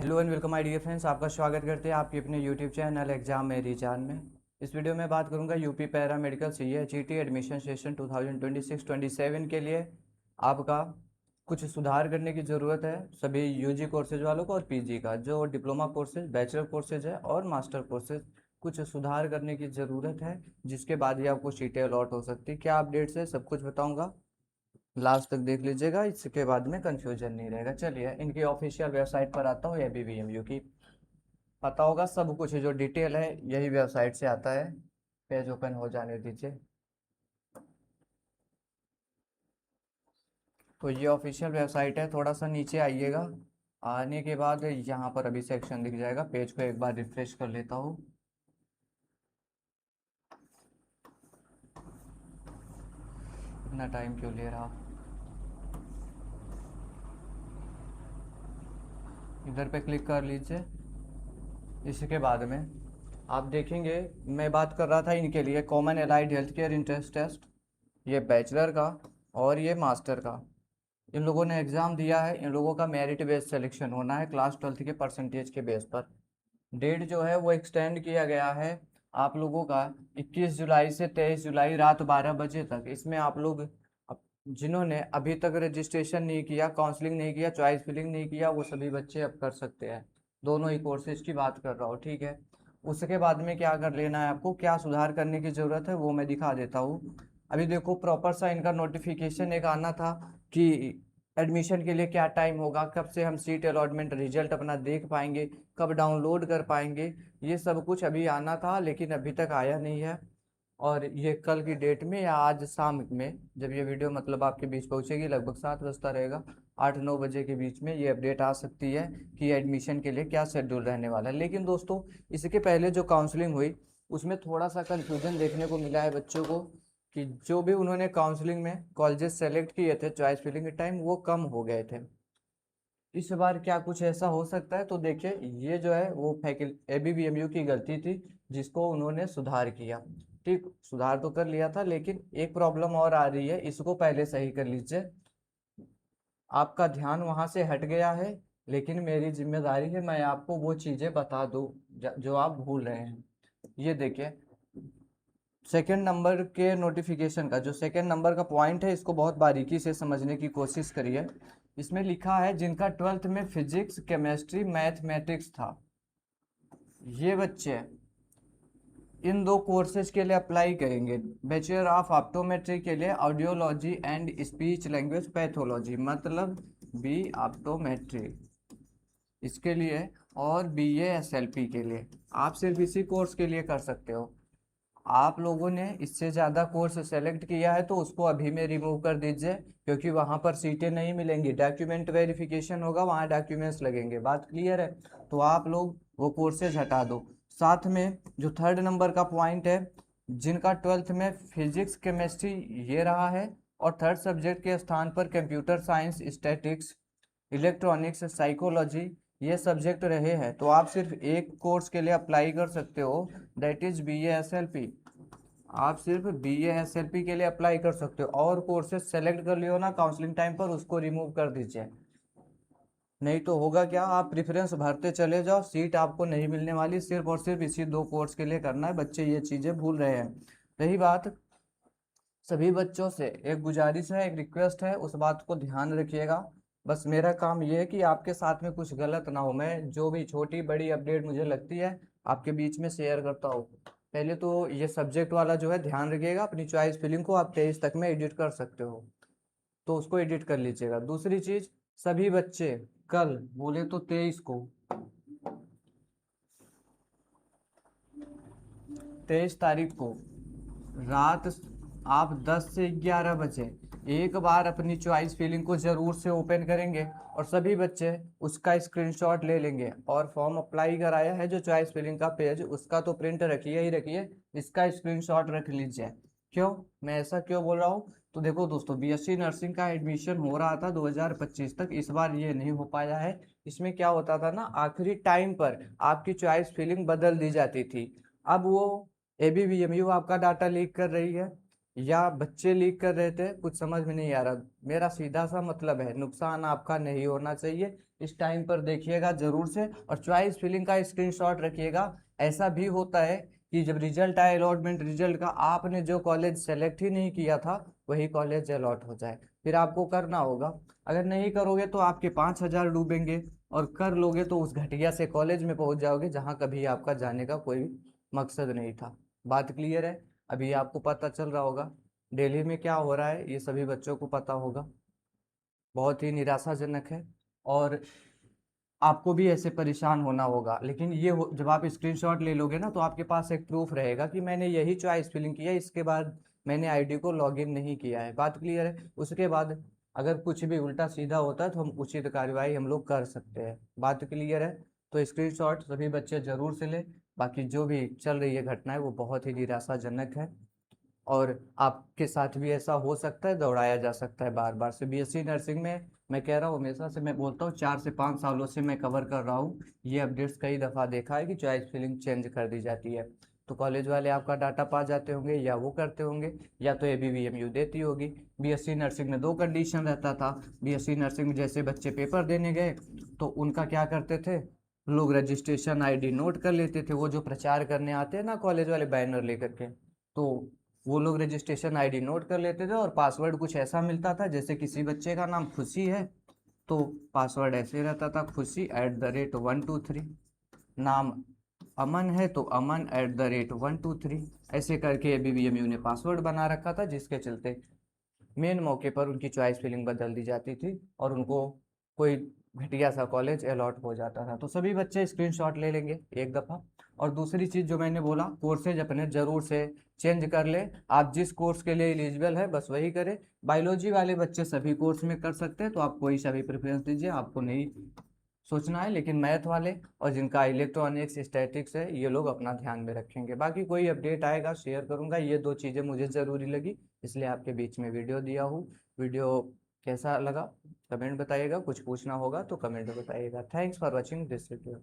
Hello and welcome my dear friends, आपका स्वागत करते हैं आपके अपने यूट्यूब चैनल एग्जाम मेरी जान में। इस वीडियो में बात करूंगा UP para medical CHET admission session 2026-27 के लिए आपका कुछ सुधार करने की ज़रूरत है। सभी यूजी कोर्सेज वालों को और पीजी का जो डिप्लोमा कोर्सेज, बैचलर कोर्सेज है और मास्टर कोर्सेज, कुछ सुधार करने की ज़रूरत है, जिसके बाद ही आपको सीटें अलॉट हो सकती है। क्या अपडेट्स है सब कुछ बताऊँगा, लास्ट तक देख लीजिएगा, इसके बाद में कंफ्यूजन नहीं रहेगा। चलिए इनकी ऑफिशियल वेबसाइट पर आता हूँ, ABBMU की। पता होगा सब कुछ जो डिटेल है यही वेबसाइट से आता है। पेज ओपन हो जाने दीजिए। तो ये ऑफिशियल वेबसाइट है, थोड़ा सा नीचे आइएगा। आने के बाद यहाँ पर अभी सेक्शन दिख जाएगा, पेज को एक बार रिफ्रेश कर लेता हूँ। इतना टाइम क्यों ले रहा, इधर पे क्लिक कर लीजिए। इसके बाद में आप देखेंगे, मैं बात कर रहा था इनके लिए common allied health care entrance test, ये बैचलर का और ये मास्टर का। इन लोगों ने एग्ज़ाम दिया है, इन लोगों का मेरिट बेस्ड सिलेक्शन होना है क्लास 12th के परसेंटेज के बेस पर। डेट जो है वो एक्सटेंड किया गया है आप लोगों का 21 जुलाई से 23 जुलाई रात 12 बजे तक। इसमें आप लोग जिन्होंने अभी तक रजिस्ट्रेशन नहीं किया, काउंसलिंग नहीं किया, चॉइस फिलिंग नहीं किया, वो सभी बच्चे अब कर सकते हैं। दोनों ही कोर्सेज की बात कर रहा हूँ, ठीक है। उसके बाद में क्या कर लेना है आपको, क्या सुधार करने की ज़रूरत है वो मैं दिखा देता हूँ। अभी देखो प्रॉपर सा इनका नोटिफिकेशन एक आना था कि एडमिशन के लिए क्या टाइम होगा, कब से हम सीट अलॉटमेंट रिजल्ट अपना देख पाएंगे, कब डाउनलोड कर पाएंगे, ये सब कुछ अभी आना था लेकिन अभी तक आया नहीं है। और ये कल की डेट में या आज शाम में, जब ये वीडियो मतलब आपके बीच पहुंचेगी, लगभग 7 बजता रहेगा, 8-9 बजे के बीच में ये अपडेट आ सकती है कि एडमिशन के लिए क्या शेड्यूल रहने वाला है। लेकिन दोस्तों इसके पहले जो काउंसलिंग हुई उसमें थोड़ा सा कन्फ्यूजन देखने को मिला है बच्चों को, कि जो भी उन्होंने काउंसलिंग में कॉलेजेस सेलेक्ट किए थे चॉइस फिलिंग के टाइम, वो कम हो गए थे। इस बार क्या कुछ ऐसा हो सकता है, तो देखिए ये जो है वो फैकल्टी ABBMU की गलती थी, जिसको उन्होंने सुधार किया। ठीक, सुधार तो कर लिया था लेकिन एक प्रॉब्लम और आ रही है, इसको पहले सही कर लीजिए। आपका ध्यान वहां से हट गया है, लेकिन मेरी जिम्मेदारी है मैं आपको वो चीजें बता दूं जो आप भूल रहे हैं। ये देखिए, सेकंड नंबर के नोटिफिकेशन का जो सेकंड नंबर का पॉइंट है, इसको बहुत बारीकी से समझने की कोशिश करिए। इसमें लिखा है जिनका 12th में फिजिक्स, केमिस्ट्री, मैथमेटिक्स था, ये बच्चे इन दो कोर्सेज के लिए अप्लाई करेंगे। बैचलर ऑफ ऑप्टोमेट्री के लिए audiology and speech language pathology, मतलब बी ऑप्टोमेट्री, इसके लिए, और BA SLP के लिए। आप सिर्फ इसी कोर्स के लिए कर सकते हो। आप लोगों ने इससे ज़्यादा कोर्स सेलेक्ट किया है तो उसको अभी में रिमूव कर दीजिए, क्योंकि वहाँ पर सीटें नहीं मिलेंगी। डॉक्यूमेंट वेरिफिकेशन होगा, वहाँ डॉक्यूमेंट्स लगेंगे, बात क्लियर है। तो आप लोग वो कोर्सेज हटा दो। साथ में जो थर्ड नंबर का पॉइंट है, जिनका 12th में फिजिक्स, केमिस्ट्री ये रहा है, और थर्ड सब्जेक्ट के स्थान पर computer science, statics, electronics, psychology ये सब्जेक्ट रहे हैं, तो आप सिर्फ एक कोर्स के लिए अप्लाई कर सकते हो, दैट इज BA SLP। आप सिर्फ BA SLP के लिए अप्लाई कर सकते हो, और कोर्सेज सेलेक्ट कर लियो ना काउंसलिंग टाइम पर, उसको रिमूव कर दीजिए। नहीं तो होगा क्या, आप प्रेफरेंस भरते चले जाओ, सीट आपको नहीं मिलने वाली। सिर्फ और सिर्फ इसी दो कोर्स के लिए करना है, बच्चे ये चीज़ें भूल रहे हैं। रही बात, सभी बच्चों से एक गुजारिश है, एक रिक्वेस्ट है, उस बात को ध्यान रखिएगा। बस मेरा काम ये है कि आपके साथ में कुछ गलत ना हो। मैं जो भी छोटी बड़ी अपडेट मुझे लगती है आपके बीच में शेयर करता हूँ। पहले तो ये सब्जेक्ट वाला जो है ध्यान रखिएगा, अपनी चॉइस फिलिंग को आप 23 तक में एडिट कर सकते हो, तो उसको एडिट कर लीजिएगा। दूसरी चीज, सभी बच्चे कल बोले तो 23 तारीख को रात आप 10 से 11 बजे एक बार अपनी चॉइस फिलिंग को ज़रूर से ओपन करेंगे, और सभी बच्चे उसका स्क्रीनशॉट ले लेंगे। और फॉर्म अप्लाई कराया है जो चॉइस फिलिंग का पेज, उसका तो प्रिंट रखिए ही रखिए, इसका स्क्रीनशॉट रख लीजिए। क्यों, मैं ऐसा क्यों बोल रहा हूँ, तो देखो दोस्तों, BSc नर्सिंग का एडमिशन हो रहा था 2025 तक, इस बार ये नहीं हो पाया है। इसमें क्या होता था ना, आखिरी टाइम पर आपकी चॉइस फिलिंग बदल दी जाती थी। अब वो ABBMU आपका डाटा लीक कर रही है, या बच्चे लीक कर रहे थे, कुछ समझ में नहीं आ रहा। मेरा सीधा सा मतलब है, नुकसान आपका नहीं होना चाहिए। इस टाइम पर देखिएगा जरूर से, और चॉइस फिलिंग का स्क्रीनशॉट रखिएगा। ऐसा भी होता है कि जब रिजल्ट आए, अलॉटमेंट रिजल्ट का, आपने जो कॉलेज सेलेक्ट ही नहीं किया था वही कॉलेज अलॉट हो जाए, फिर आपको करना होगा। अगर नहीं करोगे तो आपके 5,000 डूबेंगे, और कर लोगे तो उस घटिया से कॉलेज में पहुंच जाओगे जहां कभी आपका जाने का कोई मकसद नहीं था। बात क्लियर है? अभी आपको पता चल रहा होगा दिल्ली में क्या हो रहा है, ये सभी बच्चों को पता होगा। बहुत ही निराशाजनक है, और आपको भी ऐसे परेशान होना होगा। लेकिन जब आप स्क्रीनशॉट ले लोगे ना, तो आपके पास एक प्रूफ रहेगा कि मैंने यही चॉइस फिलिंग किया, इसके बाद मैंने आईडी को लॉगिन नहीं किया है। बात क्लियर है? उसके बाद अगर कुछ भी उल्टा सीधा होता है तो हम उचित कार्रवाई हम लोग कर सकते हैं। बात क्लियर है? तो स्क्रीनशॉट सभी बच्चे जरूर से ले। बाकी जो भी चल रही है घटना है वो बहुत ही निराशाजनक है, और आपके साथ भी ऐसा हो सकता है, दौड़ाया जा सकता है बार बार से। बीएससी नर्सिंग में मैं कह रहा हूँ, हमेशा से मैं बोलता हूँ, 4 से 5 सालों से मैं कवर कर रहा हूँ, ये अपडेट्स कई दफ़ा देखा है कि चॉइस फिलिंग चेंज कर दी जाती है। तो कॉलेज वाले आपका डाटा पा जाते होंगे, या वो करते होंगे, या तो एबीवीएमयू देती होगी। बीएससी नर्सिंग में दो कंडीशन रहता था। बीएससी नर्सिंग में जैसे बच्चे पेपर देने गए तो उनका क्या करते थे, लोग रजिस्ट्रेशन आईडी नोट कर लेते थे। वो जो प्रचार करने आते हैं ना कॉलेज वाले बैनर लेकर के, तो वो लोग रजिस्ट्रेशन आईडी नोट कर लेते थे, और पासवर्ड कुछ ऐसा मिलता था, जैसे किसी बच्चे का नाम खुशी है तो पासवर्ड ऐसे रहता था, खुशी @123। नाम अमन है तो अमन @123। ऐसे करके एबीवीएमयू ने पासवर्ड बना रखा था, जिसके चलते मेन मौके पर उनकी चॉइस फिलिंग बदल दी जाती थी, और उनको कोई घटिया सा कॉलेज अलॉट हो जाता था। तो सभी बच्चे स्क्रीनशॉट ले लेंगे एक दफ़ा। और दूसरी चीज़ जो मैंने बोला, कोर्सेज अपने ज़रूर से चेंज कर ले। आप जिस कोर्स के लिए एलिजिबल है बस वही करें। बायोलॉजी वाले बच्चे सभी कोर्स में कर सकते हैं, तो आप कोई सा भी प्रेफरेंस दीजिए, आपको नहीं सोचना है। लेकिन मैथ वाले और जिनका इलेक्ट्रॉनिक्स स्टैटिक्स है, ये लोग अपना ध्यान में रखेंगे। बाकी कोई अपडेट आएगा शेयर करूंगा। ये दो चीज़ें मुझे ज़रूरी लगी, इसलिए आपके बीच में वीडियो दिया हूँ। वीडियो कैसा लगा कमेंट बताइएगा, कुछ पूछना होगा तो कमेंट में बताइएगा। Thanks for watching this video.